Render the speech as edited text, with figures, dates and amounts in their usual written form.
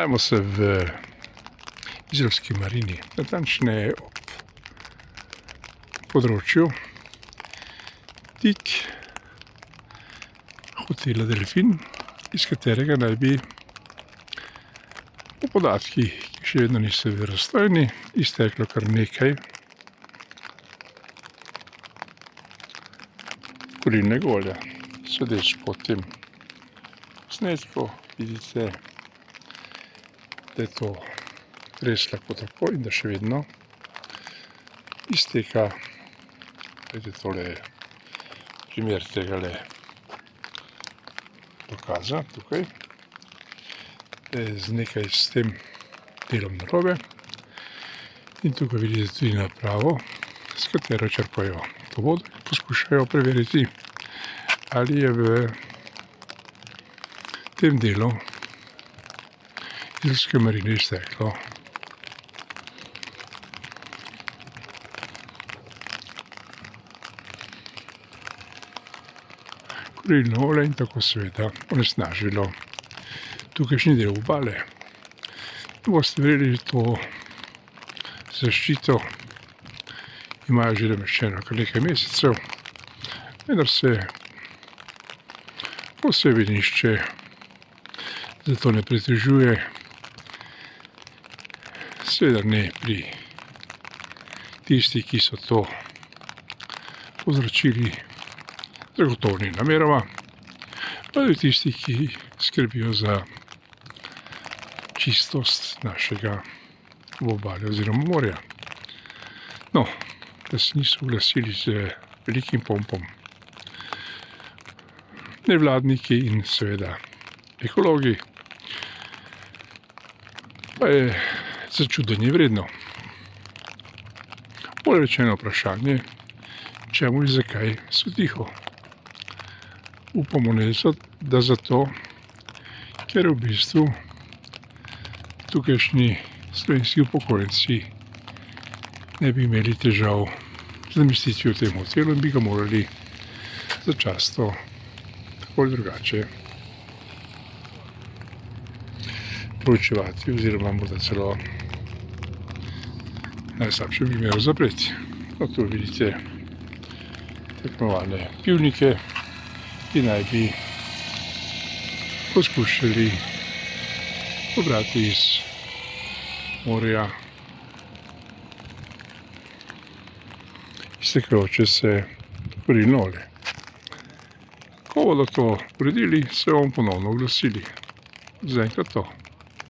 Dajmo se v izolski marini, natančneje ob področju tik Hotela Delfin, iz katerega naj bi po podatkih, ki še vedno niso verodostojni, izteklo kar nekaj kurilnega olja. Sodeč po tem posnetku vidite, da je to res lahko tako in da še vedno izteka. Vidite, tole je primer tegale dokaza tukaj. Z nekaj s tem delom narobe. In tukaj vidite tudi napravo, s katero črpajo to vodo in poskušajo preveriti, ali je v tem delu izolske marine izteklo kurilno olje in tako seveda onesnažilo tukajšnji del obale. Boste verjeli, to zaščito imajo že nameščeno kar nekaj mesecev, vendar se posebej nihče zato ne pritožuje, seveda ne pri tistih, ki so to povzročili zagotovo ni nameroma, pa tudi tistih, ki skrbijo za čistost našega obalja oziroma morja. No, da se niso oglasili z velikim pompom nevladniki in seveda ekologi, pa je začudenje vredno. Bolje rečeno vprašanje, čemu in zakaj so tiho. Upamo, da zato, ker v bistvu tukajšnji slovenski upokojenci ne bi imeli težav z namestitvijo v tem hotelu in bi ga morali začasno tako ali drugače proučevati oziroma morda celo najslabšem primeru zapreti. No, tu vidite tekmovalne pivnike, ki naj bi poskušali pobrati iz morja iztekajoče se kurilno olje. Ko bodo to uredili, se bomo ponovno oglasili. Zaenkrat to.